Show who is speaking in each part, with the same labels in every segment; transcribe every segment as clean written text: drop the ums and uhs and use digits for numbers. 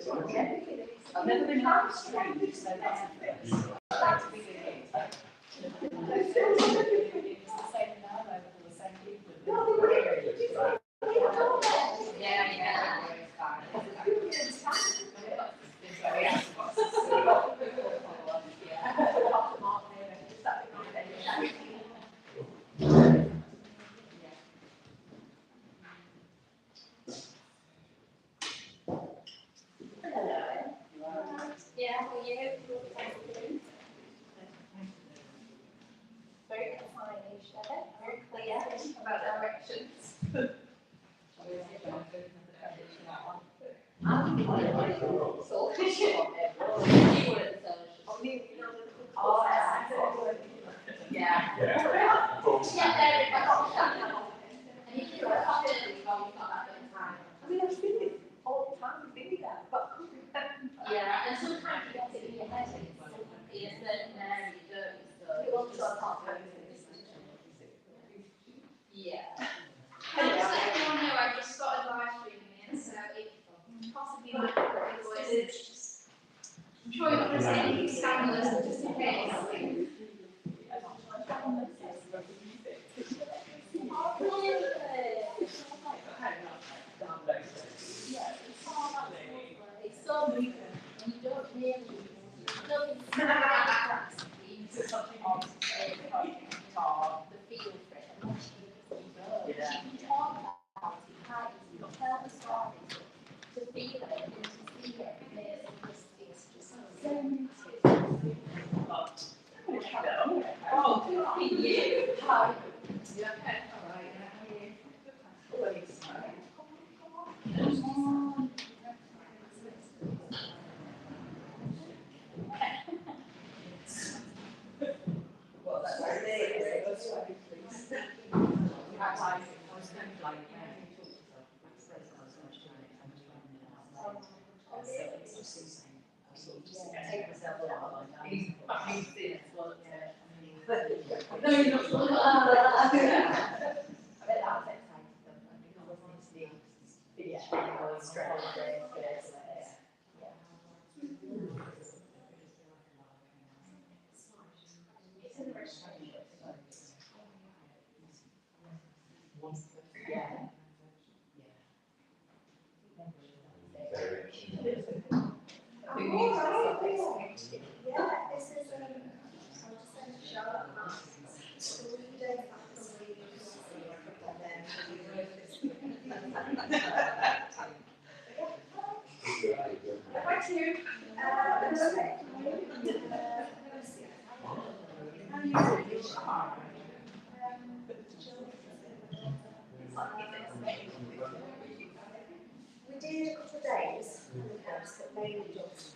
Speaker 1: I've never been live streamed, so that's to be good. It's the same now, over the same people. Yeah. Yeah, how are you? Very defining, very clear about directions. Yeah, and sometimes you get it in your head in a certain area, don't you? So you want to yeah. Can I just let everyone know I just started live streaming in, so it possibly might be the voices. I'm sure you're not going to say anything scandalous, but just in case. It's so moving, and you don't really something on the feel for it, unless you can talk about it, you can tell the story, to feel it, and to see it, it's just so moving. Oh, good for you. How? Yeah, okay. All right, how are you? Well, that's right. That's right. No, you're not. We did a couple of days in the house, but mainly just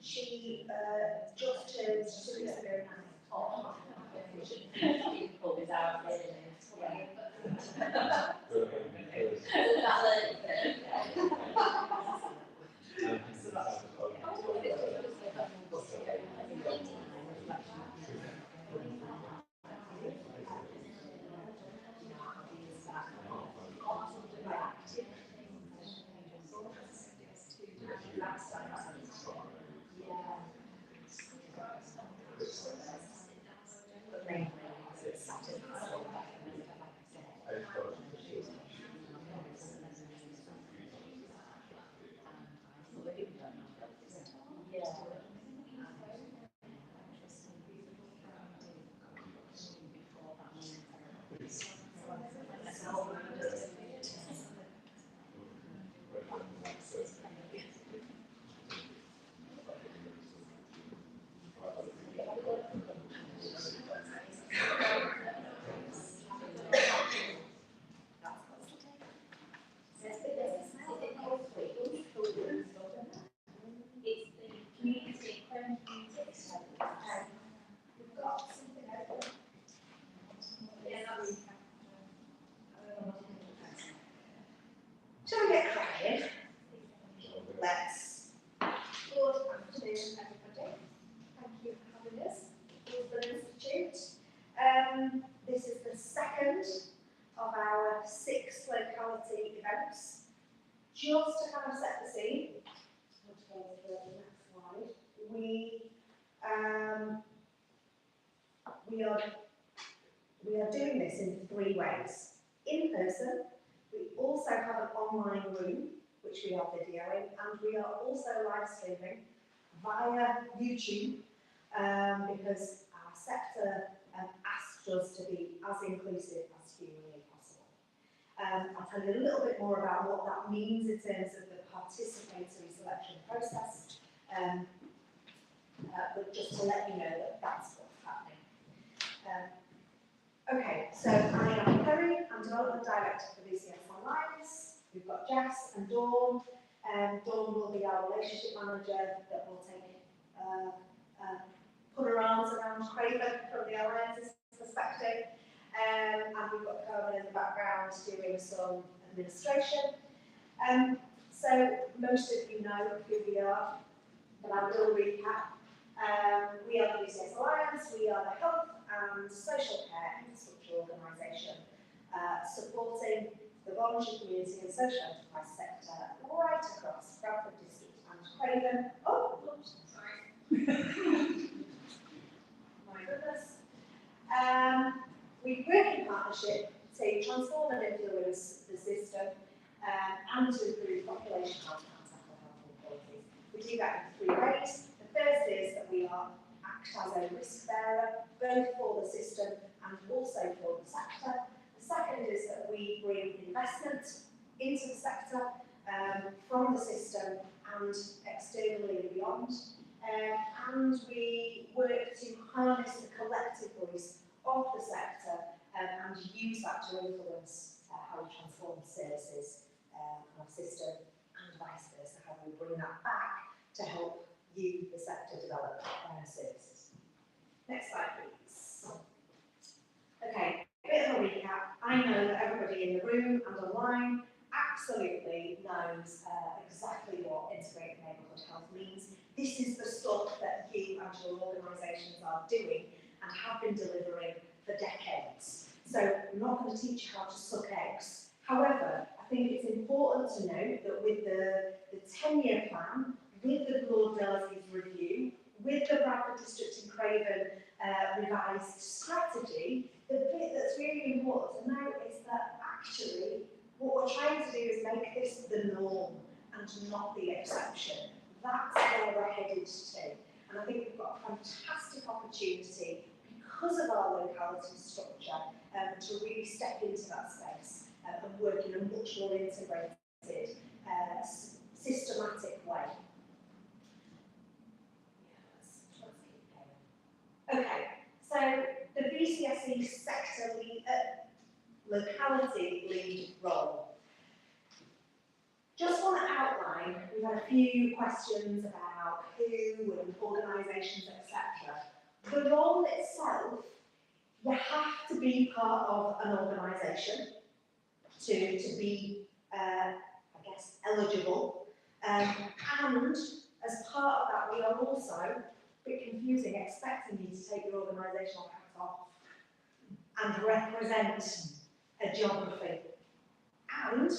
Speaker 1: she just turned 2 years ago now. People without
Speaker 2: just to kind of set the scene, I'll just go to the next slide. We are doing this in 3 ways. In person, we also have an online room, which we are videoing, and we are also live streaming via YouTube, because our sector asked us to be as inclusive as humanly possible. I'll tell you a little bit more about what that means in terms of the participatory selection process, but just to let you know that that's what's happening. Okay, so I am Kerry, I'm Development Director for VCS Alliance. We've got Jess and Dawn. Dawn will be our relationship manager that will put her arms around Craven from the Alliance's perspective. And we've got Carmen in the background doing some administration. So most of you know who we are, but I will recap. We are the VCS Alliance, we are the health and social care infrastructure organisation supporting the voluntary community and social enterprise sector right across Bradford District and Craven. Oh, oops, sorry. My goodness. We work in partnership to transform and influence the system and to improve population health and mental health inequalities. We do that in 3 ways. The first is that we act as a risk bearer, both for the system and also for the sector. The second is that we bring investment into the sector from the system and externally and beyond. And we work to harness the collective voice of the sector and use that to influence how we transform services in our system and vice versa, how we bring that back to help you, the sector, develop services. Next slide, please. Okay, a bit of a recap. I know that everybody in the room and online absolutely knows exactly what integrated neighbourhood health means. This is the stuff that you and your organisations are doing and have been delivering for decades. So I'm not going to teach you how to suck eggs. However, I think it's important to note that with the 10-year plan, with the Locality review, with the Bradford District and Craven revised strategy, the bit that's really important to note is that actually what we're trying to do is make this the norm and not the exception. That's where we're headed to. And I think we've got a fantastic opportunity because of our locality structure to really step into that space and work in a much more integrated, systematic way. Okay, so the VCSE sector lead, locality lead role. Just want to outline, we've had a few questions about who and organisations, etc. The role itself, you have to be part of an organisation to be, I guess, eligible. And as part of that, we are also, a bit confusing, expecting you to take your organisational hat off and represent a geography. And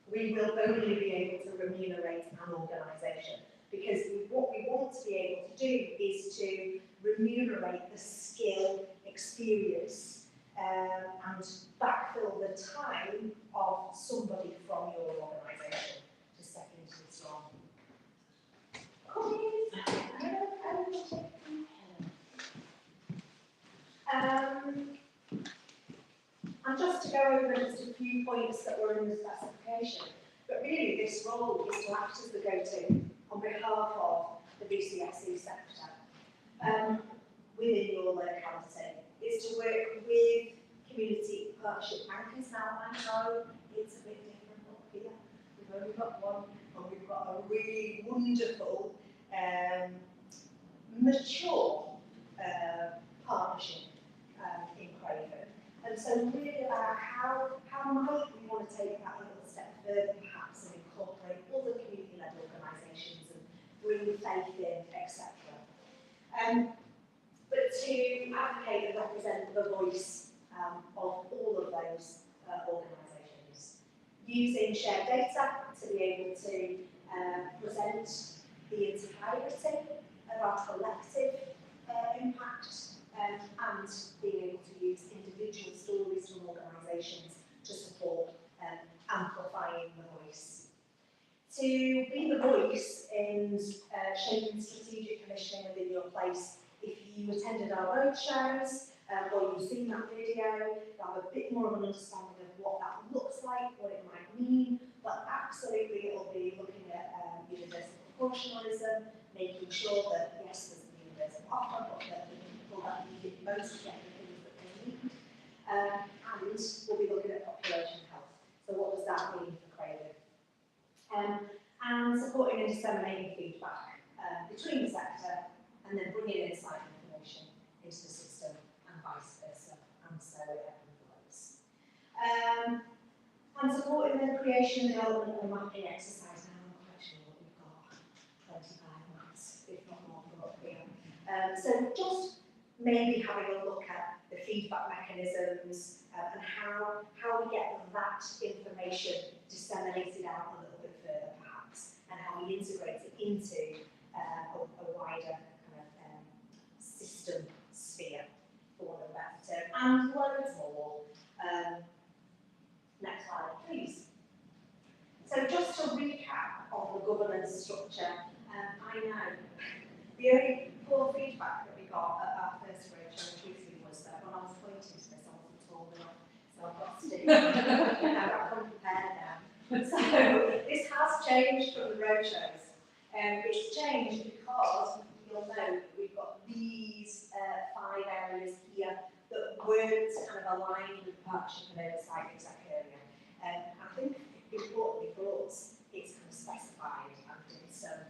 Speaker 2: we will only be able to remunerate an organisation, because what we want to be able to do is to remunerate the skill, experience, and backfill the time of somebody from your organisation to step into this role. And just to go over just a few points that were in the specification, but really this role is to act as the go-to on behalf of the VCSE sector within your locality, is to work with community partnership anchors. Now I know it's a bit different up here. We've only got one, and we've got a really wonderful, mature partnership in Craven. And so really about how might we want to take that a little step further perhaps and incorporate other community-led organisations and bring faith in, etc. But to advocate and represent the voice of all of those organisations, using shared data to be able to present the entirety of our collective impact and being able to use individual stories from organisations to support amplifying the voice. To be the voice in shaping strategic commissioning within your place, if you attended our roadshows or you've seen that video, you have a bit more of an understanding of what that looks like, what it might mean, but absolutely it'll be looking at universal proportionalism, making sure that yes, there's a universal offer, but that the people that need it most get the things that they need. And we'll be looking at population health. So what does that mean for Craven? And supporting and disseminating feedback between the sector and then bringing inside information into the system and vice versa, and so it flows. And supporting the creation and development of a mapping exercise. Now I'm not quite sure what we've got, 25 months, if not more, from up here. So just maybe having a look at the feedback mechanisms and how we get that information disseminated out a little bit further perhaps, and how we integrate it into a wider kind of system sphere, for want of a better term, and loads more. Next slide, please. So just to recap on the governance structure, I know the only poor feedback that we got at our first roadshow was that when I was pointing to this, I wasn't tall enough, so I've got to do it. I'm unprepared now. So this has changed from the roadshows. It's changed because you'll know that we've got these 5 areas here that weren't kind of aligned with partnership and oversight exec area. I think importantly for us, it's kind of specified and it's a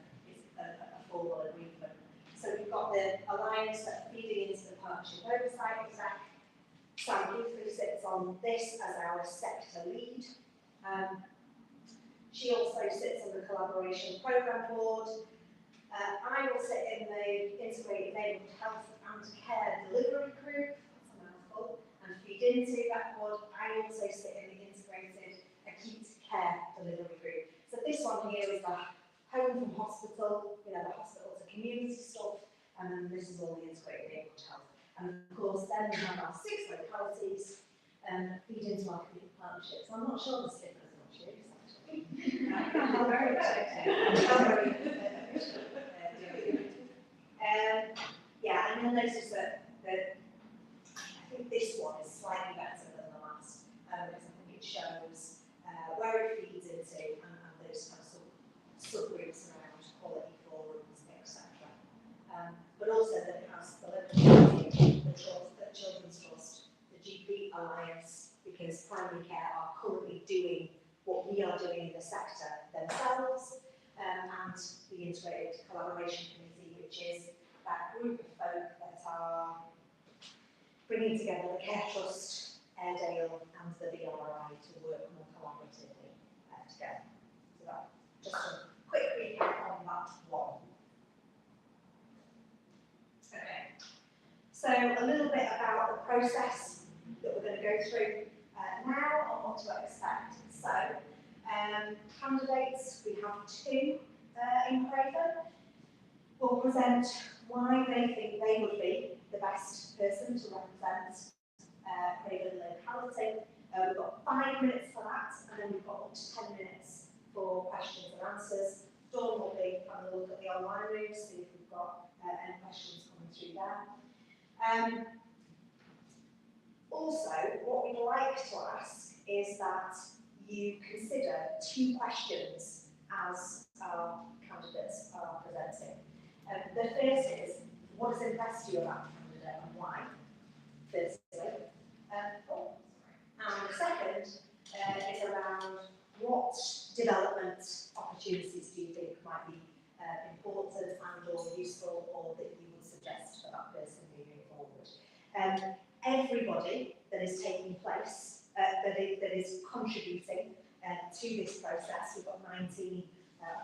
Speaker 2: formal agreement. So we've got the alliance that feeding into the partnership oversight exec. Sam Guthrie sits on this as our sector lead. She also sits on the collaboration programme board. I will sit in the integrated neighbourhood health and care delivery group, that's a mouthful, and feed into that board. I also sit in the integrated acute care delivery group. So this one here is the home from hospital, the hospital to community stuff, and then this is all the integrated neighbourhood health. And of course then we have our 6 localities feed into our community partnerships. I'm not sure the slipper is much use actually. I'm very excited. Yeah, and you'll notice that I think this one is slightly better than the last because I think it shows where it feeds into and those kind of subgroups around quality forums, etc. But also that it has the Locality, the Children's Trust, the GP Alliance, because primary care are currently doing what we are doing in the sector themselves, and the Integrated Collaboration Committee, which is that group of folk that are bringing together the Care Trust, Airedale and the BRI to work more collaboratively together. So that, just a quick recap on that one. Okay, so a little bit about the process that we're going to go through now and what to expect. So, candidates, we have 2 in Craven. Will present why they think they would be the best person to represent Craven locality. We've got 5 minutes for that, and then we've got up to 10 minutes for questions and answers. Dawn will be having a look at the online room, see if we've got any questions coming through there. Also, what we'd like to ask is that you consider 2 questions as our candidates are presenting. The first is, what has impressed you about the candidate and why? Firstly. And the second is around what development opportunities do you think might be important and or useful, or that you would suggest for that person moving forward. Everybody that is taking place, that is contributing to this process, we've got 19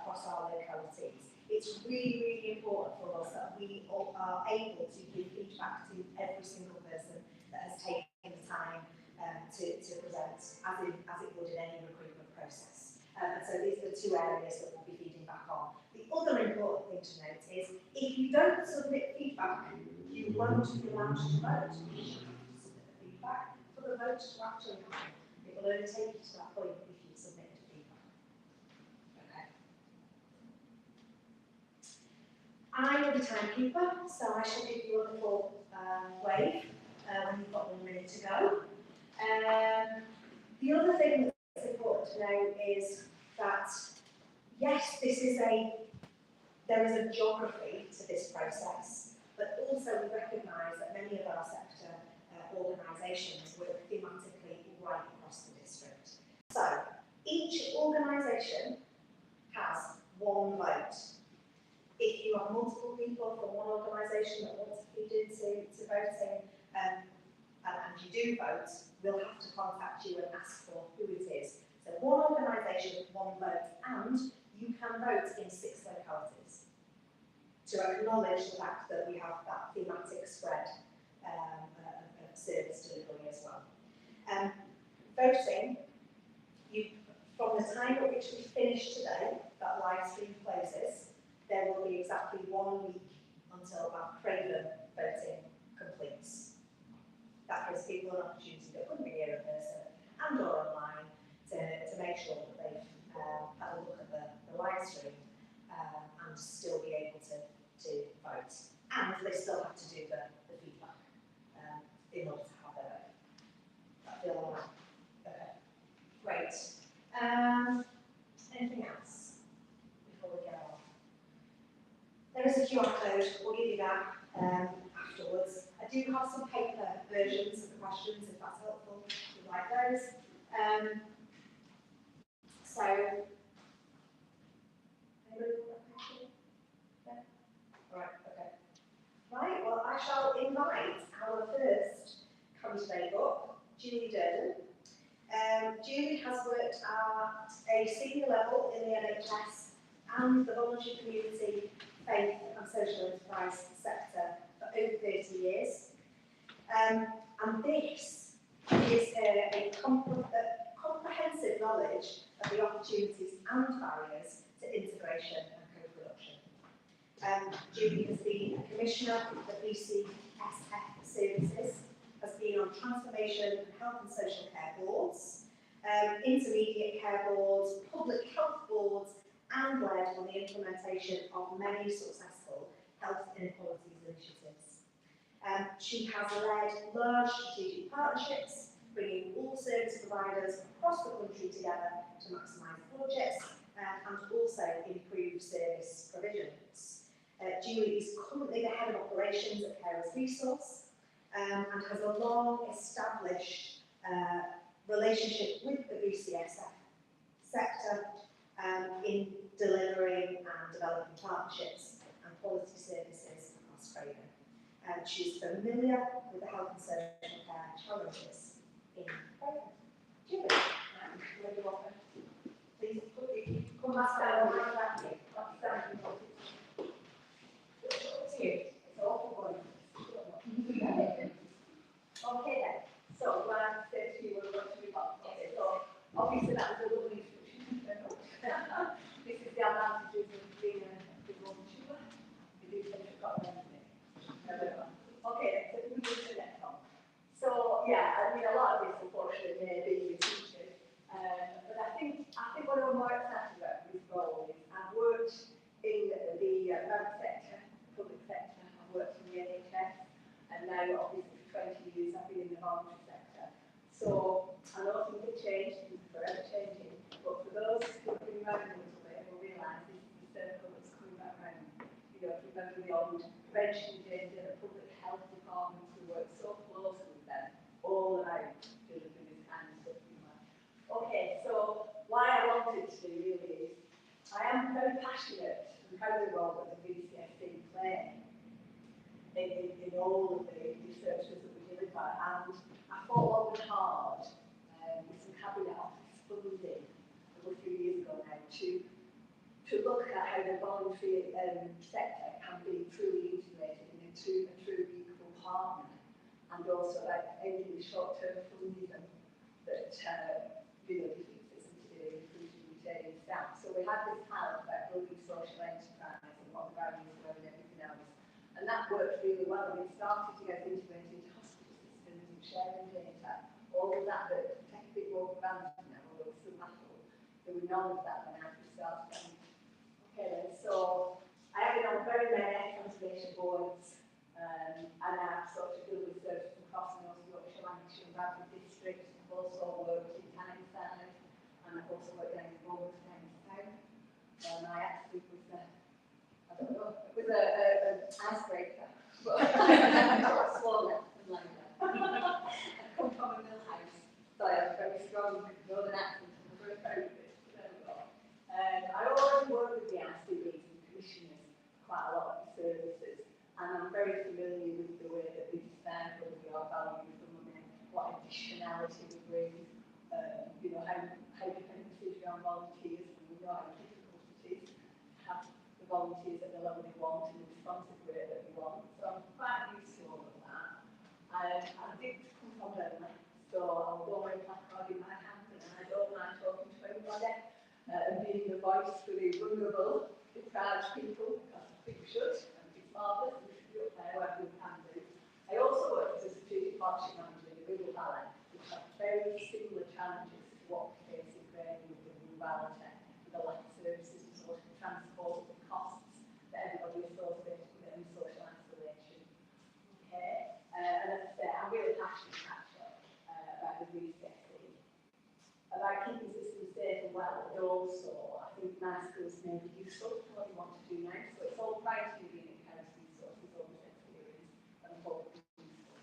Speaker 2: across our localities. It's really, really important for us that we are able to give feedback to every single person that has taken the time to present, as it would in any recruitment process. So these are the two areas that we'll be feeding back on. The other important thing to note is if you don't submit feedback, you won't be allowed to vote. You have to submit the feedback for the vote to actually happen. It will only take you to that point if you submit feedback. Okay. I will be timekeeper, so I shall give you a little wave when you've got 1 minute to go. The other thing that's important to know is that, yes, there is a geography to this process, but also we recognise that many of our sector organisations work thematically right across the district. So, each organisation has one vote. If you have multiple people from one organisation that want to feed into voting, and you do vote, we'll have to contact you and ask for who it is. So one organisation, one vote, and you can vote in 6 localities to acknowledge the fact that we have that thematic spread of service delivery as well. Voting, from the time at which we finish today, that live stream closes, there will be exactly 1 week until our Craven voting completes. That gives people an opportunity that couldn't be here in person and or online to make sure that they've had a look at the live stream and still be able to vote. And they still have to do the feedback in order to have their vote. That feel all right? Okay, great. Anything else before we go on? There is a QR code, we'll give you that afterwards. I do have some paper versions of the questions, if that's helpful, if you like those. So, anybody want that question? No? Alright, okay. Right, well, I shall invite our first candidate up, Julie Duerden. Julie has worked at a senior level in the NHS and the voluntary community, faith and social enterprise sector for over 30 years. And this is a comprehensive knowledge of the opportunities and barriers to integration and co-production. Julie has been a commissioner of the VCSE services, has been on transformation and health and social care boards, intermediate care boards, public health boards, and led on the implementation of many successful health inequalities initiatives. She has led large strategic partnerships, bringing all service providers across the country together to maximise budgets and also improve service provisions. Julie is currently the head of operations at Carers Resource and has a long established relationship with the VCSE sector in delivering and developing partnerships and quality services across Craven. She's familiar with the health and social care challenges in Craven. Julie, where do you want to? Please come back down and hand that to you. It's you. It's all for you. Okay then. So, what I said to you was what we got. Okay, so obviously that was a lovely introduction. This is the advantages of being a volunteer. We do think we've got everything. Okay, so we move to the next one. So, yeah, I mean, a lot of this, unfortunately, may be repeated. But I think what I'm more excited about this role is I've worked in the private sector, public sector, I've worked in the NHS, and now, obviously, for 20 years I've been in the voluntary sector. So, I know things have changed, things are forever changing, but for those who have been around a little bit, will realise this is the circle that's coming back round. You know, if you remember the old prevention agenda, the public health department, who work so closely with them, all around delivering this kind of stuff. Okay, so why I wanted to really is, I am very passionate and proud of the role that the VCSE play in all of the researches that we deliver, and I fought long and hard with some cabinet office funding a few years ago now to look at how the voluntary sector can be truly integrated into a true equal partner, and also like ending the short-term fundism that defeats us into inclusion retains we had this panel about building social enterprise and what the values were and everything else. And that worked really well. We started to get integrated hospital systems and sharing data, all of that take a bit more granted now, although it's still battle. There were none of that when I started. Okay then, so I have been on very many conservation boards, and I've sort of built research across North Yorkshire, Lancashire, and Bradford districts. I've also worked in Tyneside, and I've also worked down in Bournemouth, down in South. My accident was I don't know, it was an icebreaker, but I got swollen and like that. I come from a mill house, so I have a very strong northern accent, and I'm very proud of it. So there we go. I already work with the ICBs and commissioners quite a lot of the services, and I'm very familiar with the way that we define whether we are valuing for money, what additionality we bring, you know, how dependent we are on volunteers, and we know how difficult it is to have the volunteers at the level we want and the responsive rate that we want. So I'm quite used to all of that. I did come from Burnley, so I'll go away placard in my hand, and I don't mind talking to everybody. And being the voice for the vulnerable, deprived people, because I think we should, and it's marvellous, we should be up there where we can do. I also work as a strategic partnership manager in the River Valley, which have very similar challenges to what we face in Craven with the rurality, with the lack of services and social transport, the costs that everybody associates with it, and social isolation. Okay, and as I say, I'm really passionate actually about the VCSE. About keeping systems safe and well, but also I think my skills may be useful to what you want to do now. So it's all prior to you being a house resources or this experience, and I hope it's useful.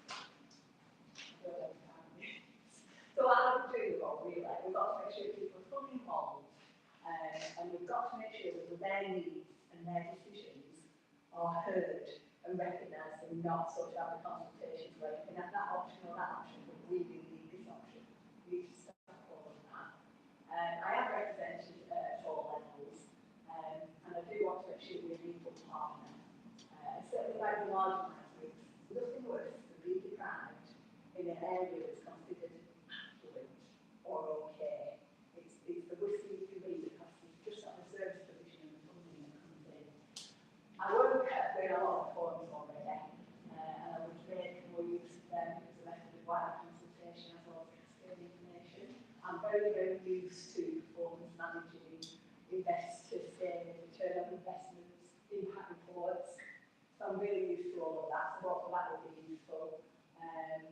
Speaker 2: So how do we do the role really? We've got to make sure people are fully involved, and we've got to make sure that their needs and their decisions are heard and recognised, and not sort of have the consultations where you can have that option or that option, but we really need this option. We need to start all of that. I have represented at all levels, and I do want to make sure we're an equal partner. Certainly like the larger groups, nothing worse than being deprived in an area that's considered affluent or okay. It's the worst thing you can be because it's just not the service provision and the funding that comes in. I work in a lot of forums already, and I would make more use of them because the method of wider consultation has all the cascade information. I'm very, very used to performance managing, investor scaling, return on investments, impact reports. So I'm really used to all of that. So what that will be useful. And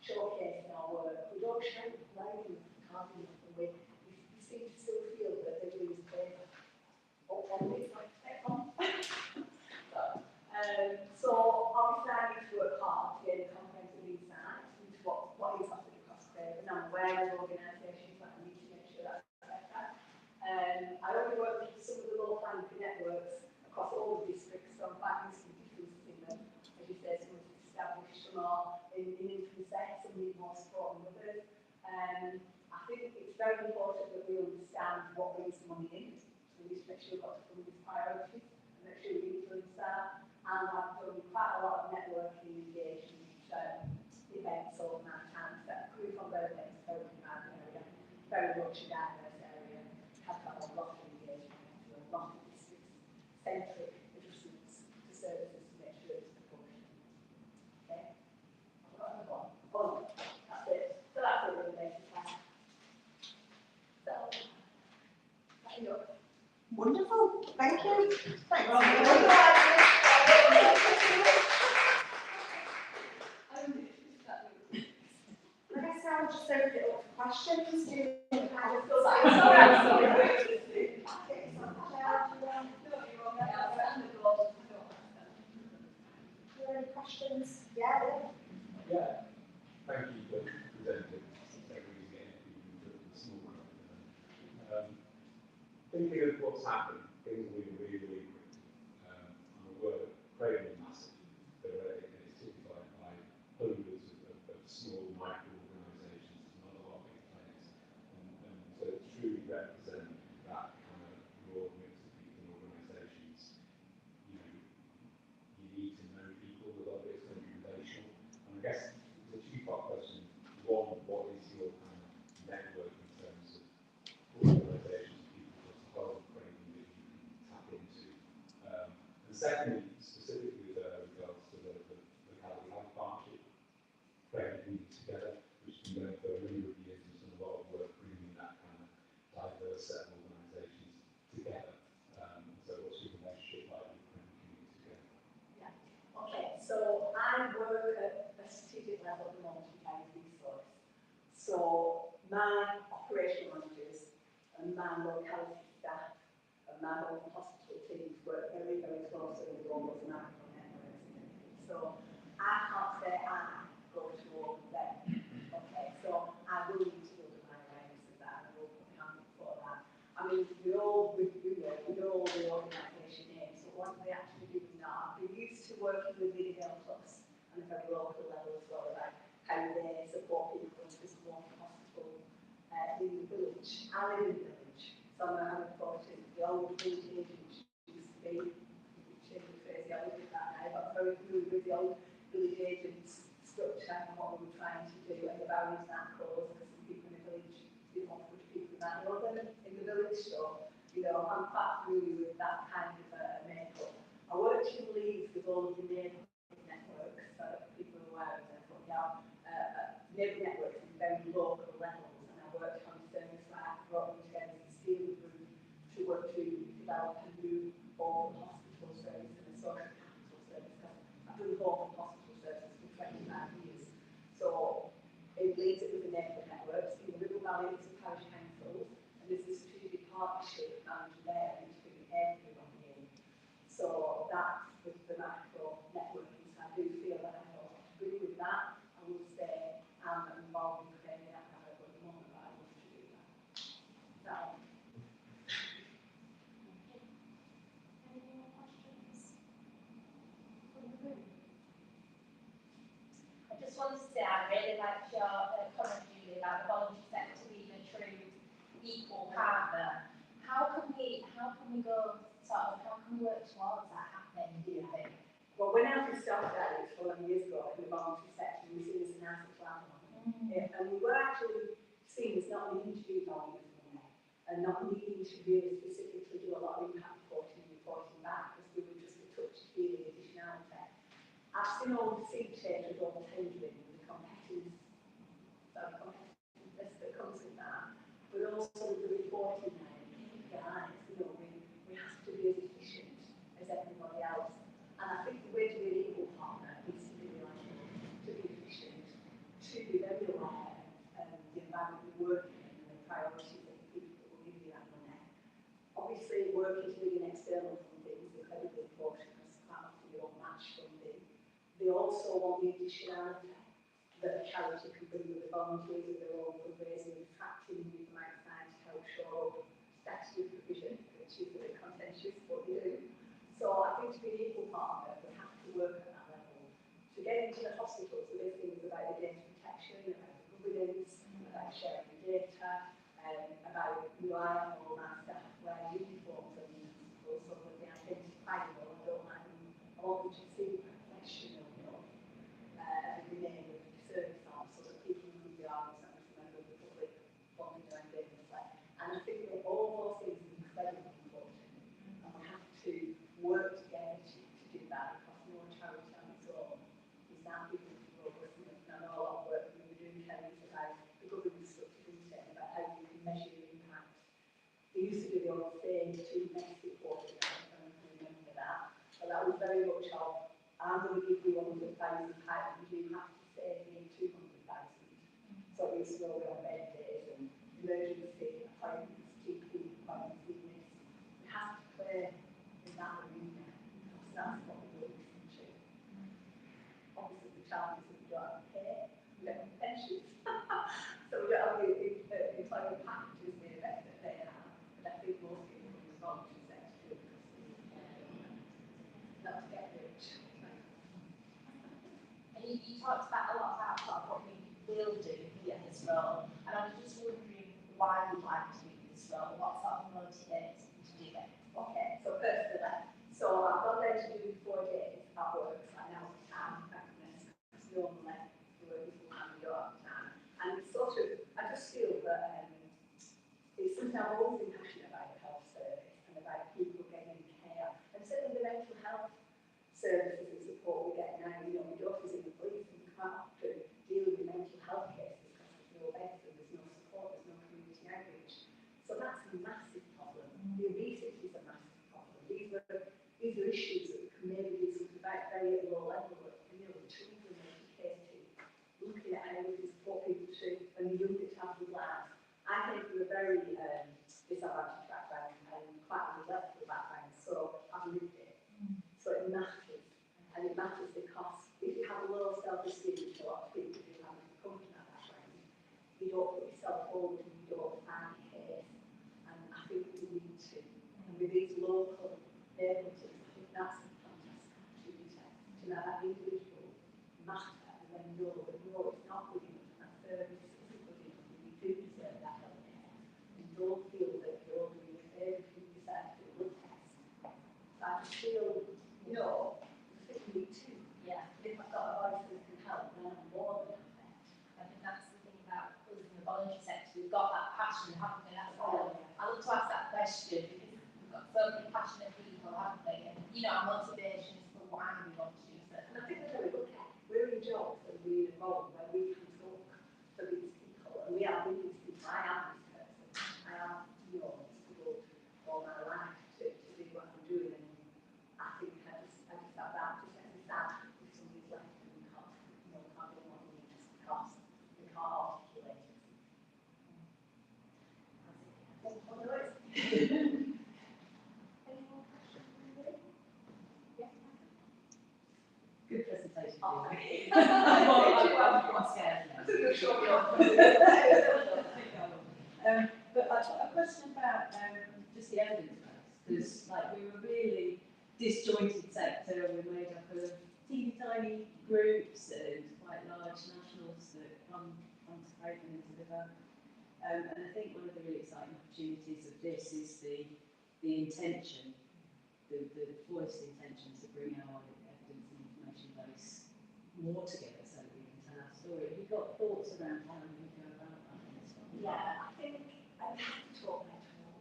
Speaker 2: showcasing our work. We don't show the play in the carving of the way. We seem to still feel that they do this paper. Or one thing like so obviously I need to work hard to get a comprehensive insight into what is happening across Craven. I'm aware of organisations that I need to make sure that's better. I only work with some of the local networks across all the districts, so I'm quite used to the differences in them. As you say, some of it's established, some are in infancy, some need more support than others. I think it's very important that we understand what brings the money in. So we need to make sure we've got to fund these priorities and make sure we influence that. And I've done quite a lot of networking engagement events over my time. So coming from those things, very demanding area, very much a diverse area. I've got a lot of engagement into a lot of districts-centric adjustments to services to make sure it's proportionate. Okay? I've got another one. Oh, that's it. So that's it really basically. So, there you go.
Speaker 3: Wonderful. Thank you. Thanks. I guess I'll just open it up for questions. Do you kind of feel like any questions? Yeah.
Speaker 4: Yeah. Thank you for presenting. It's small. Thinking of what's happened, things are moving really, really quickly. I'm aware that Craven is massive. It's typified by hundreds of small micro-organisations and not a lot of big players. And so it truly represents that kind of broad mix of people and organisations. You know, you need to know people, a lot of it's going to be relational. And I guess the two-part question, one, what is your kind of network in terms of organisations, people
Speaker 5: I work at a strategic level at the moment in Craven VCSE. So my operational managers and my locality staff and my local hospital teams work very, very closely with all those micro networks. So I can't say I go to all of them. Okay, so I will need to build my awareness of that and I will put my hand up for that. I mean, we know the organisation names, so what we actually do now, we're used to working with Video Plus on a very local level as well, like how they support people into this one hospital in the village. I live in the village, so I'm reporting the old village agent used to be, change the phrase, I live with that now, but I'm very familiar with the old village agents structure and what we were trying to do and the barriers that caused, because some people in the village didn't want to put people that know them in the village, so I'm quite familiar with that kind of makeup. I worked in Leeds with all of the neighbourhood networks, so people are aware of them, but neighbourhood networks at very local levels, and I worked on a service where I brought them together as a steering group to work to develop and move all the hospital service and the social capital service, because I've done the whole hospital service for 25 years. So it leads it with the neighbourhood networks, in the River Valley, it's the parish councils, and there's a strategic partnership manager there, and it's bringing everyone in. So that's with the macro networking, so I do feel that I know what to do with that. I will say I'm involved in creating that kind of at the moment, but I want to do that. So,
Speaker 1: Any more questions from the room?
Speaker 6: I just wanted to say I really liked your comment, Julie, about the voluntary sector being a true equal partner. How can we go how can we work towards that happening, do you think?
Speaker 5: well, when I first started out, it was 12 years ago, in the voluntary sector, we were seen as an asset plan. And we were actually seen as not needing to do volume of money and not needing to really specifically do a lot of impact reporting and reporting back, because we were just a touch of feeling additionality. I've seen all the sea change with all the tendering and the competitiveness that comes with that, but also the reporting now, guys, we have to be as efficient as everybody else. And I think the way to be an equal partner is to be reliable, to be efficient, to be very aware of the environment we work in and the priorities of the people that will give you that money. Obviously, working to bring in external funding is incredibly important, because quite often you don't match funding. They also want the additionality that a charity can bring with the volunteers of their own fundraising, attracting people from outside to help show statutory provision, which is a bit contentious, but they do. So I think to be an equal partner, we have to work at that level. To get into the hospitals, the big things about the data protection, about the governance, about sharing the data, about relying on all that staff wear uniforms in the hospitals so that they identifiable. I don't like them. I want them to see professional enough and the name of the service on, so that people know who they are and remember the public wanting their own business. And I think that all those things are incredibly important, and we have to work together to do that, because no charity on its own is that big of a robust. And I know a lot of work we were doing, Kelly, about the governance structure, about how you can measure your impact. They used to do the old saying, too messy quarter, I don't know if you remember that, but that was very much of, I'm going to give you £100,000, and you have to save me 200,000. So we used to go on bed days and emergency appointments, GP appointments, even this. We have to play in that arena, because that's what we will listen to. Obviously, the challenge is that we don't have pay, we don't have pensions. So we don't have the employment packages the effect that they have. But I think most people in the voluntary sector do, because not to get rich.
Speaker 6: And you talked about a lot about sort of what we will do in this role, and I'm just wondering why you'd like to do this role, what sort of motivates you to do it?
Speaker 5: Okay, so personally, I've gone there to do 4 days at work, so I now have time, because normally the work is full time, you don't have time. And it's sort of, I just feel that it's something I've always been passionate about, the health service, and about people getting care, and certainly the mental health services and support we get now. My daughter's in the police, and we quite often deal with mental health cases because there's no beds and there's no support, there's no community outreach. So that's a massive problem. the younger child was loud. I came from a very disadvantaged background and quite an intellectual background, so I've lived it. So it matters. And it matters because if you have a low self-esteem, which a lot of people do have if you come from that background, you don't put yourself forward and you don't find your case. And I think we need to. And with these local neighbourhoods, I think that's a fantastic opportunity to know that individual matter and then know that no, it's not good enough, that service isn't good enough, and you do deserve that health care. And don't feel that you're doing a favour if you decide to do a blood test. So I just feel, you know, I think we need to.
Speaker 6: Yeah.
Speaker 5: If I've got a voice that can help, then I'm more than happy.
Speaker 6: I think that's the thing about us in the voluntary sector. We've got that passion, haven't we? That's why I love to ask that question because we've got so many passionate people, haven't we? And you know, our motivations for why we want to do certain
Speaker 5: And I think that's very good. We're in jobs and we're involved where we can talk to these people, and we are with these people. I am this person. I am, you know, struggled all my life to do what I'm doing, and I think I just have that to set this out if somebody's left and we can't, you know, can't do what we need just because we can't articulate it. Oh, no, it's any more questions from you? Yeah.
Speaker 7: Good presentation.
Speaker 5: Oh, thank you.
Speaker 7: I'm scared now. But I've got a question about just the evidence base, because like we were a really disjointed sector. We're made up of teeny tiny groups and quite large nationals that come to Craven and deliver. And I think one of the really exciting opportunities of this is the intention, the voiced intention to bring our evidence and information base more together so that we can tell our story. Have you got thoughts around how we go about that in this one?
Speaker 5: Yeah, I think I have to talk my talk,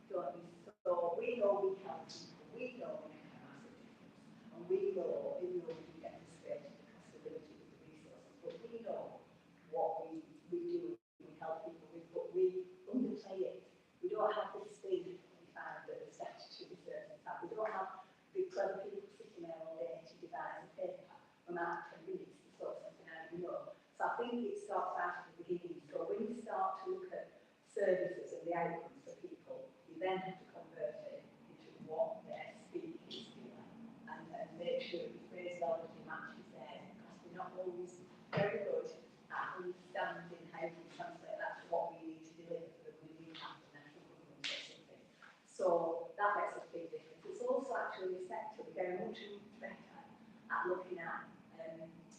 Speaker 5: don't we? So we know we help people, we know we make a massive difference, and we know, even though we get frustrated because of the limited resources, but we know what we do, we help people with, but we underplay it. We don't have the speed that we found that the statutory services have. We don't have the clever people sitting there all day to devise a paper from out 10 minutes to sort something out, you know. So I think it starts out at the beginning. So when you start to look at services and the outcomes for people, you then have to convert it into what their speak is feeling and make sure the phraseology matches theirs, because we're not always very good at understanding how we translate that to what we need to deliver for the money we have from national government or something. So that makes a big difference. It's also actually a sector we're getting much better at looking at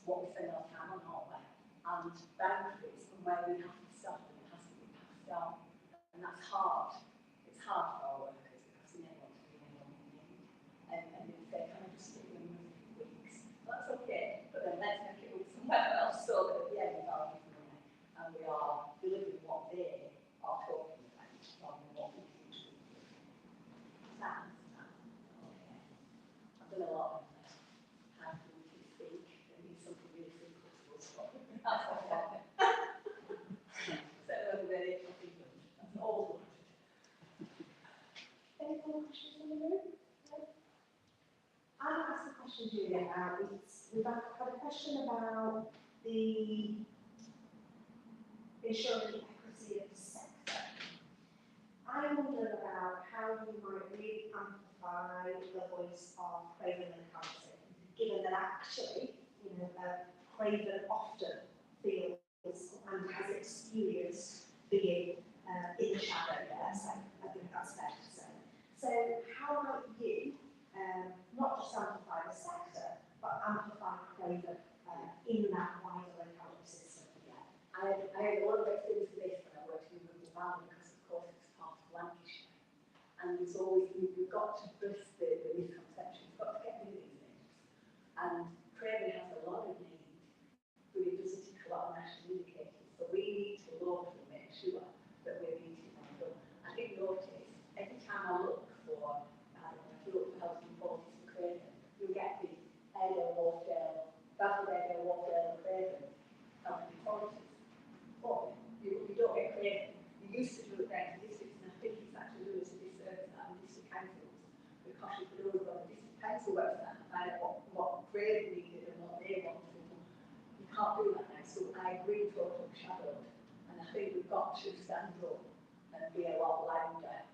Speaker 5: what we spend our time on, aren't we? And boundaries and where we have to stop and it has to be passed on. And that's hard. It's hard for our workers because they never want to be anyone in need. And if they kind of just stick them with weeks, that's okay. But then let's make it with somewhere else so that at the end of our money and we are delivering what they are talking about rather than what we think to do. Sounds okay. I've done a lot of how can we speak and need something really simple to us. That's what I want. So very that's all.
Speaker 2: Any more questions in the room? No? I'll ask a question, Julia. We've had a question about the ensuring the equity of the sector. I wonder about how we might really amplify the voice of Craven and Locality, given that actually, you know, Craven often feels and has experienced being in the shadow there, so I think that's fair to say. So how might you not just amplify the sector, but amplify Craven in that wider locality system?
Speaker 5: Yeah. I had a lot of experience with this when I worked in Duerden because of course it's part of Lancashire. And there's always, we've got to burst the misconceptions, we've got to get rid of these things. And Craven has a lot of need, but it doesn't tick a lot of national indicators. So we need to locally make sure that we're meeting them. I did notice, every time I look for, I don't know, if you look for health and quality for Craven, you'll get the Airedale, Wharfdale, Bradford, Airedale, Wharfdale and Craven health and quality. But you don't get Craven. You used to do it down to districts, and I think it's actually doing us a disservice at the district councils, because you could always go on the district council website and find out what Craven needed and what they wanted. You can't do that now, so I agree totally shadowed. And think we've got to stand up and be a lot louder at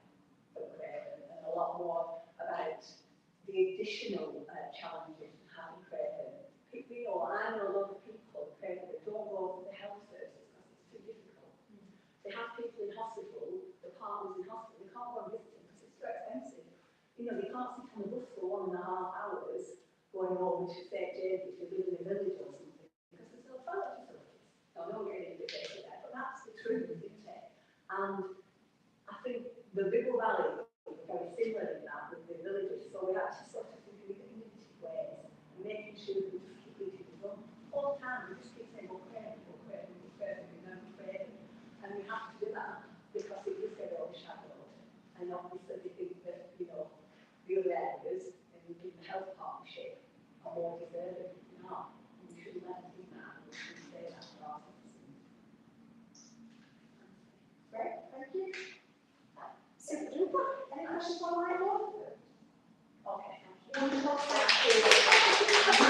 Speaker 5: Craven and a lot more about the additional challenges of having Craven. You know, I know a lot of people at Craven that don't go for the health services because it's too difficult. They have people in hospital, the partners in hospital, they can't go and visit them because it's too expensive. You know, they can't sit on a bus for 1.5 hours going over to St. James if they live in a village or something because there's no toilet facilities. Now, I don't get into the data there, but that's the truth, isn't it? And I think the Bibble Valley is very similar in that with the villages, so we're actually sort of thinking of innovative ways and making sure that we just keep leading the run. All the time, we just keep saying, well, Craven, we know Craven. And we have to do that because it does get overshadowed. And obviously, we think that, you know, the other areas in the health partnership are more deserving than not. And we shouldn't let them do that. We should say that to our citizens.
Speaker 2: Great, thank you. Super duper. Any questions on my board?
Speaker 5: Okay.
Speaker 2: Wonderful, thank you. Okay.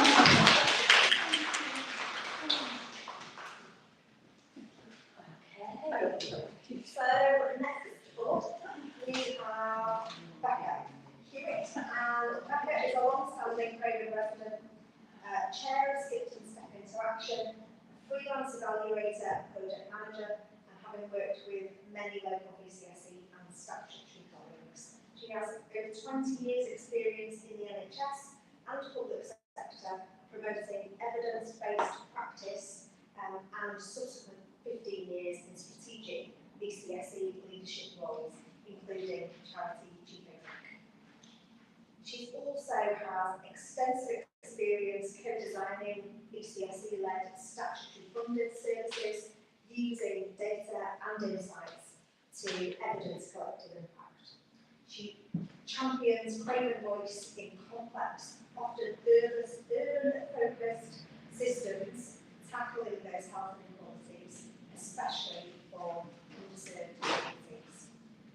Speaker 2: So next up, we have Becca Hewitt, and Becca is a long-standing Craven resident, chair of Skipton Step Interaction, freelance evaluator, project manager, and having worked with many local VCSE and statutory colleagues. She has over 20 years experience in the NHS and public sector promoting evidence-based practice and subsequent 15 years in strategic VCSE leadership roles, including charity chief exec. She also has extensive experience co-designing VCSE-led statutory funded services using data and insights to evidence collective impact. She champions Craven voice in complex, often urban-focused systems tackling those health inequalities, especially for underserved communities.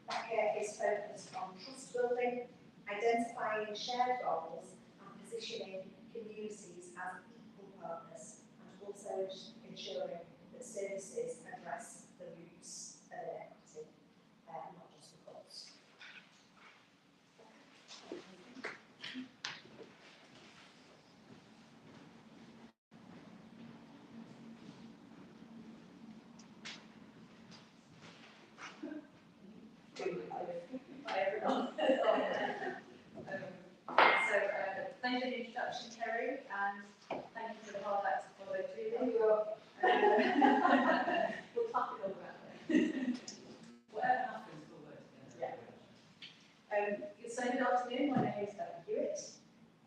Speaker 2: Becca is focused on trust building, identifying shared roles, and positioning communities as equal partners, and also ensuring that services address the roots of inequity, not just the cause.
Speaker 7: Hi everyone. Thank you for the introduction, Kerry, and thank you for the hard act to follow through. There we go. We'll talk it over that. Whatever happens, we'll work together. Yeah. So good afternoon. My name is Becca Hewitt.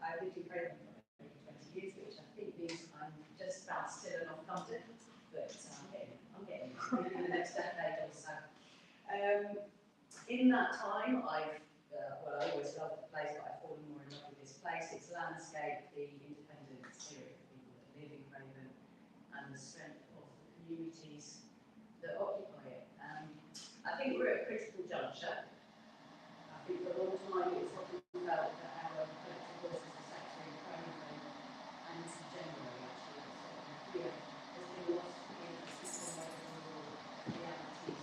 Speaker 7: I've lived in Craven for over 20 years, which I think means I'm just about still an off-content, but I'm getting maybe in the next decade or so. In that time, I always loved the place, but I've fallen more in love with this place. Its landscape, the independent spirit of people that live in Craven, and the strength of the communities that occupy it. I think we're at a critical juncture. I think for a long time it's often felt that our collective voice as a sector in Craven, and generally actually, here, has been lost in a system of overall realities.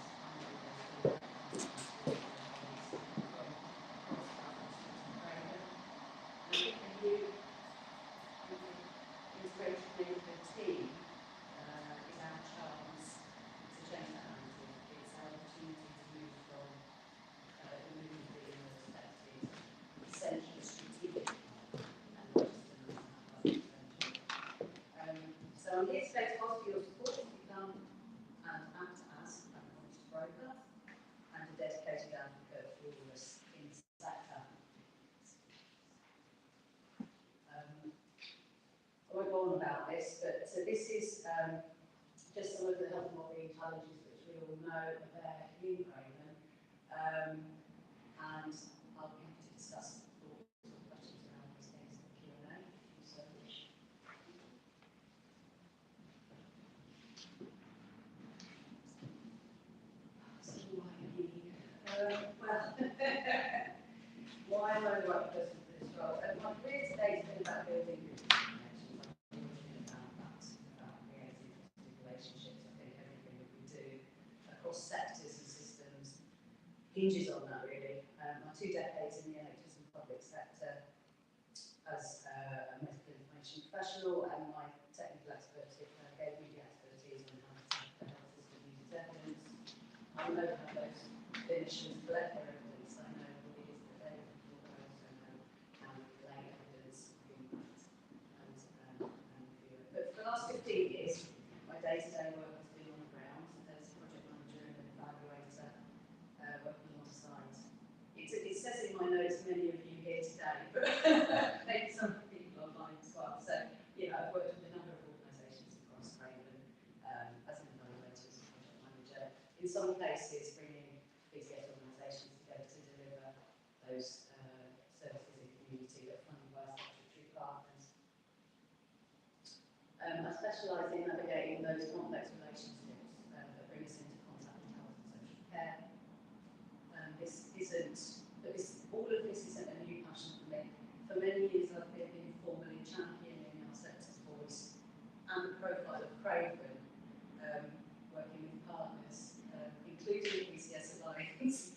Speaker 7: So I'm here today to ask for your support to become and act as an honest broker and a dedicated advocate for all of us in the sector. I won't go on about this, but this is just some of the health and wellbeing challenges which we all know are there in Craven, and I'll be happy to discuss thoughts or questions around these things in the Q&A if you so wish. Why am I the right person for this role? My career today has been about building good connections. I've always been about that, about creating relationships. I think everything that we do
Speaker 5: hinges on that really. My 2 decades in the NHS and public sector as a medical information professional, and my technical expertise gave me the expertise on how the health system uses evidence. I know how those clinicians collect their evidence. I know what it is that they're looking for, but I also know how we relay evidence of impact and view it. But for the last 15 years, my day-to-day work has been on the ground as a project manager and an evaluator, working on site. It says in my notes many of you here today, but maybe some people online as well. So, you know, I've worked with a number of organisations across Craven as an evaluator, as a project manager. In some cases, bringing VCS organisations together to deliver those services in community that are funded by statutory partners. I specialise in navigating those complex relationships that bring us into contact with health and social care. All of this isn't a new passion for me. For many years I've been informally championing our sector's voice and the profile of Craven, working with partners, including VCS Alliance,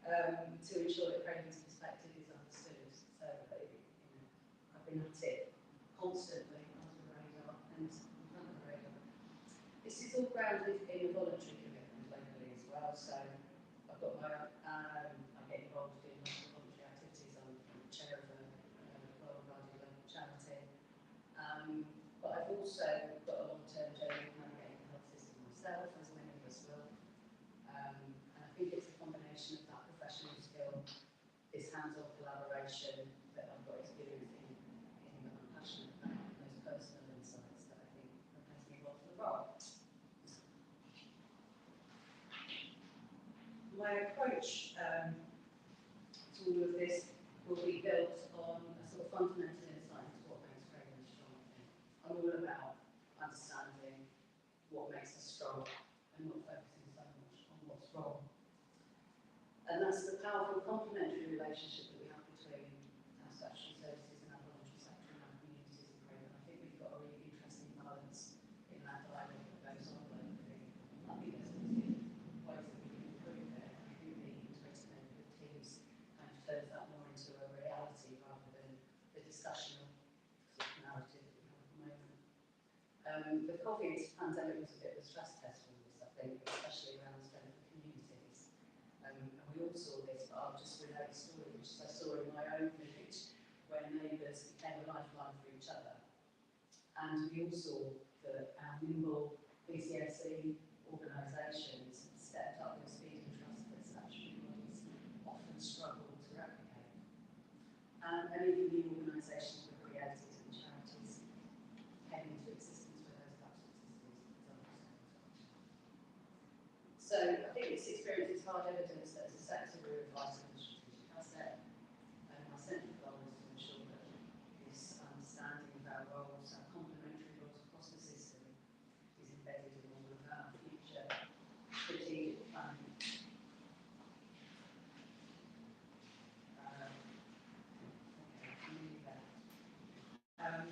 Speaker 5: to ensure that Craven's perspective is understood. So I've been at it constantly under the radar and in front of the radar. This is all grounded in a voluntary commitment locally as well. So I've got my I get involved in voluntary activities. I'm the chair of a well-regarded local charity. But I've also got a long-term journey of navigating the health system myself, as many of us will. And I think it's a combination of that professional skill, this hands-on collaboration that I've got experience in that I'm passionate about, and those personal insights that I think prepares me well for the role. My approach to all of this will be built on a sort of fundamental insight into what makes Craven strong. I'm all about understanding what makes us strong and not focusing so much on what's wrong. And that's the powerful complementary relationship that we have between our statutory services and our voluntary sector and our communities in Craven. I think we've got a really interesting balance in that dialogue that goes on locally. I think there's ways that we can improve it. I think the integrated neighbourhood teams kind of turns that more into a reality rather than the discussion of narrative that we have at the moment. The COVID pandemic was a bit of a stress test for this, I think, especially around the strength of communities. And we all saw this, but I'll just relate a story which I saw in my own village, where neighbours became a lifeline for each other. And we all saw that our nimble VCSE organisations stepped up with speed and trust that statutory bodies often struggle to replicate. And even new organisations were created and charities came into existence for those types of systems. So I think this experience is hard evidence that as a sector we're a vital and strategic asset. And my central goal is to ensure that this understanding of our roles, our complementary roles across the system, is embedded in all of our future strategic planning.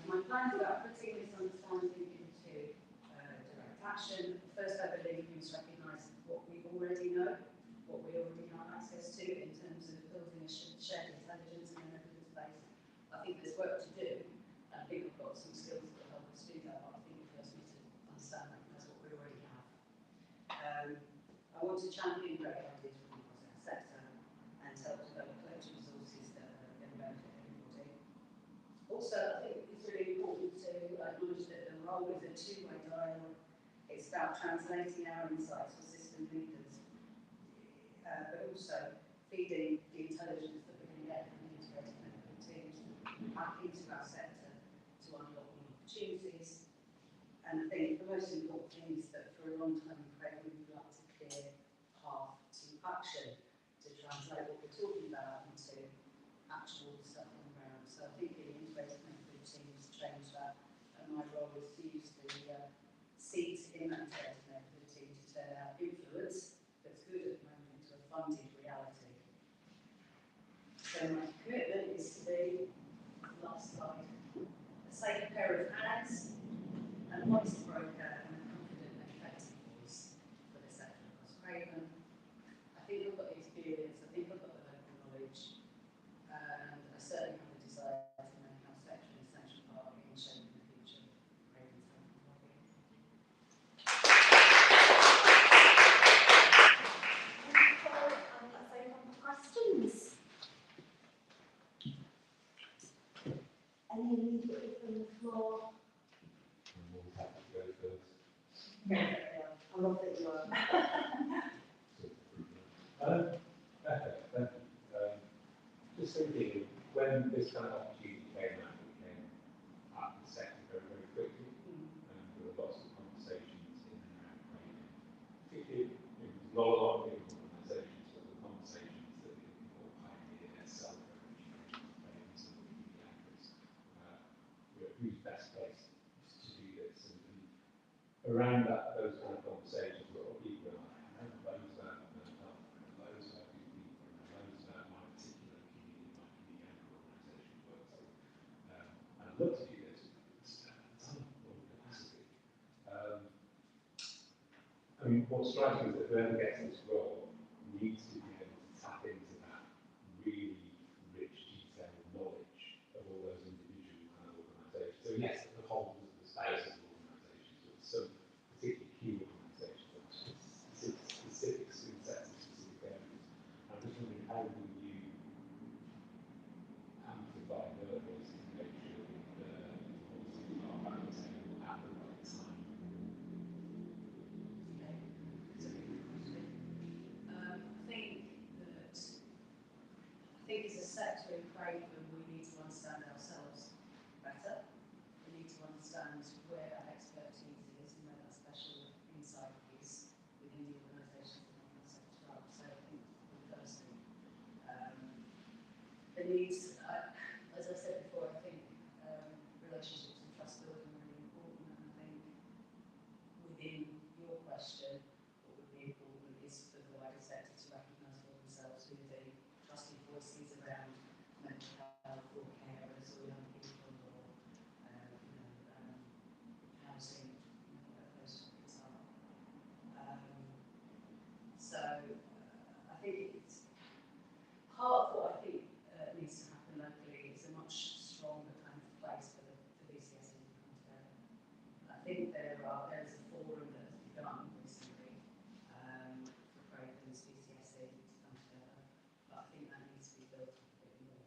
Speaker 5: My plans about putting this understanding into direct action. First, I believe we must recognise what we already know, what we already have access to in terms of building a shared intelligence and an evidence base. I think there's work to do. I think I've got some skills that help us do that, but I think we first need to understand that that's what we already have. I want to champion great ideas from the sector and help develop collective resources that are going to benefit everybody. Also, I think it's really important to acknowledge that the role is a two-way dialogue. It's about translating our insights for system leaders, but also feeding the intelligence that we're going to get from the integrated medical teams back into our sector to unlock new opportunities. And I think the most important thing is that for a long time in Craven we've lacked a clear path to action to translate what we're talking about into actual stuff on the ground. So I think the integrated medical teams change that, and my role is to use the seat in that integrated medical team to turn out influence that's good at the moment into a funded reality. So my commitment is to be, last slide, a safe pair of hands, an honest broker, and a confident and effective voice for the sector across Craven. I think I've got the experience
Speaker 4: happy to go first.
Speaker 2: I love that you are.
Speaker 4: Becca, thank you. Just thinking, when this kind of opportunity came out, we came at the sector very, very quickly, and there were lots of conversations in and around Craven. Particularly, it was not a lot of different organisations, but the conversations that the people pioneered their self-revolutionary Craven, some of the key actors, who's best placed to do this, and around those kind of conversations, a lot of people are like, I know loads about mental health, I know loads about these people, I know loads about my particular community, my community anchor organisation works with. And I'd love to do this, but it's a ton of capacity. I mean, what's striking is that whoever gets this role needs to be able to tap into that really rich, detailed knowledge of all those individual kind of organisations. So yes, the whole of the space of organisations, but some particularly key organisations, specific skill sets in specific areas. I'm just wondering, how will you amplify her voice to make sure that the voices are at the table at the right time?
Speaker 7: I think as a sector in Craven, we need to understand ourselves better. We need to understand where that expertise is and where that special insight is within the organisations that have that sector up. So I think the first thing. There needs, as I said before, I think relationships and trust building are really important, and I think within your question, what would be important is for the wider sector to recognise for themselves who the trusted voices around mental health or carers or young people or housing, whatever those topics are. I think it's part of what I think needs to happen locally is a much stronger kind of place for the VCSE to come together. I think there is a forum that has begun recently for Craven's VCSE to come together, but I think that needs to be built up a bit more.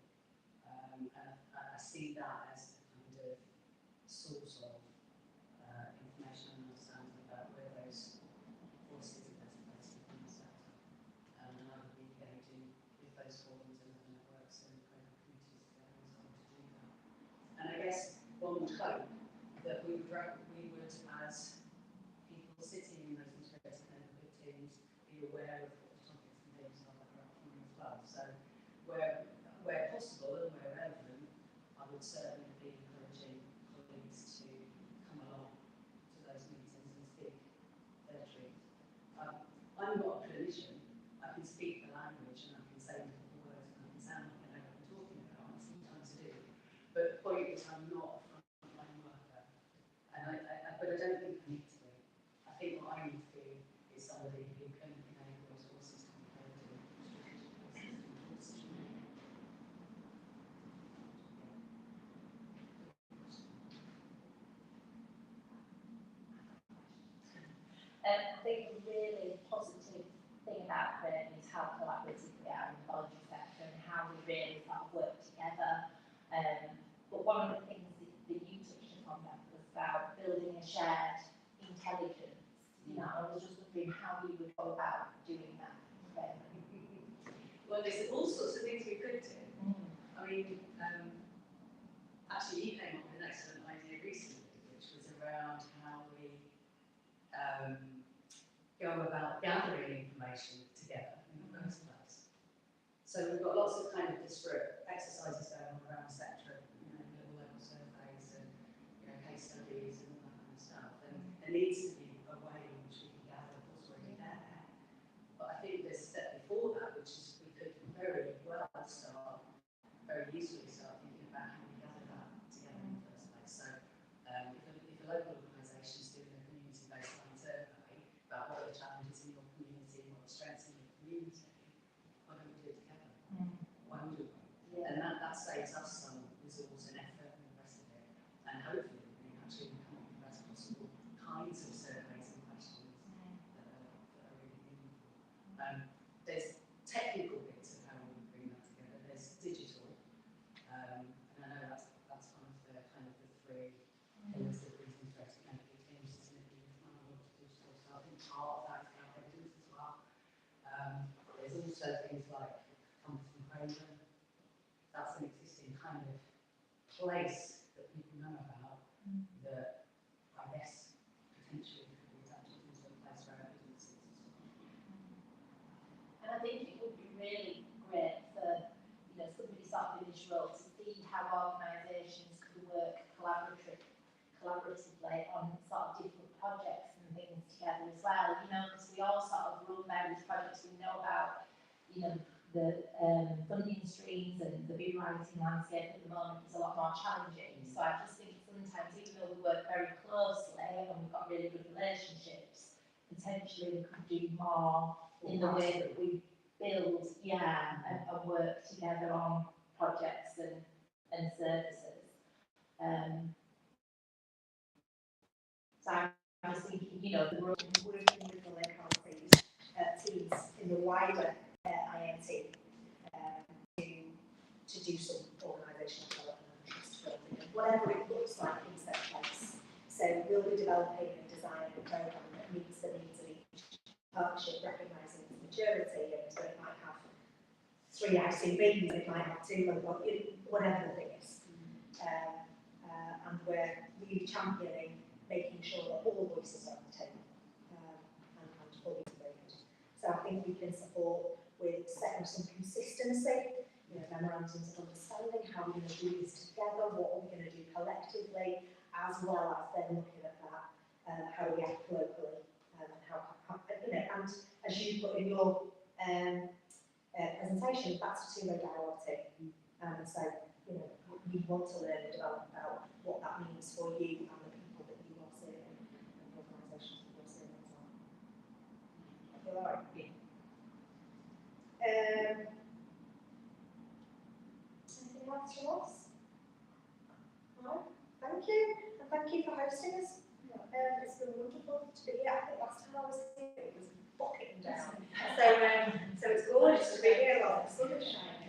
Speaker 7: And I see that as a kind of source of information and understanding about where those voices are best placed within the sector. And I would be engaging with those forums and other networks and Craven communities together as well to do that. And I guess one would hope that we would, as people sitting in those integrated neighbourhood teams, be aware of what the topics and things are that are upcoming as well. So where possible and where relevant, I would certainly be encouraging colleagues to come along to those meetings and speak their truth. I'm not a clinician. I can speak the language and I can say multiple words and I can sound like I know what I'm talking about, and sometimes I do. But the point is, I'm not a frontline worker, but I don't think I need to be. I think what I need to be is somebody who can enable those voices to be heard in strategic voices and decision making.
Speaker 6: I think a really positive thing about Craven is how collaborative we are in the voluntary sector and how we really sort of work together. But one of the things that you touched upon that was about building a shared intelligence. You know, I was just wondering how we would go about doing that.
Speaker 7: Well, there's all sorts of things we could do. I mean, actually, you came up with an excellent idea recently, which was around how we go about gathering information together in the first place. So we've got lots of kind of disparate exercises going on around the sector, little level surveys and case studies and all that kind of stuff. And there needs to be a way in which we can gather what's already there. But I think there's a step before that, which is we could very well start, very easily start thinking about how we gather that together in the first place. So if a local organisation is doing a community baseline survey about what are the challenges in your community, what are the strengths in your community, why don't we do it together? Why wouldn't we?
Speaker 6: Yeah.
Speaker 7: And that saves
Speaker 8: place that people know about that I guess potentially could be adapted into a place where evidence is as well.
Speaker 6: And I think it would be really great for, somebody sort of in this role to see how organisations could work collaboratively on sort of different projects and things together as well, because we all sort of run various projects, we know about, the funding streams and the big writing landscape at the moment is a lot more challenging. So I just think sometimes, even though we work very closely and we've got really good relationships, potentially we could do more in the way that we build, and work together on projects and services. So I'm just thinking, the role
Speaker 2: Working with the locality teams in the wider INT to do some organisational development and trust building, and whatever it looks like in that place. So we'll be developing and designing a programme that meets the needs of each partnership, recognising its maturity, and so it might have 3 ICBs, it might have 2, whatever the thing is. And we're really championing making sure that all voices are on the table and fully integrated. So I think we can support with setting some consistency, memorandums of understanding, how we're going to do this together, what are we going to do collectively, as well as then looking at that, how we act locally, and and as you put in your presentation, that's a two-way dialogue too. So, we want to learn and develop about what that means for you and the people that you are serving and the organisations that you're serving as well. Feel all right? Yeah. Anything else from us? No? Thank you. And thank you for hosting us. It's been wonderful to be here. I think last time I was here it was bucketing down. So it's gorgeous to be here while the sun is shining.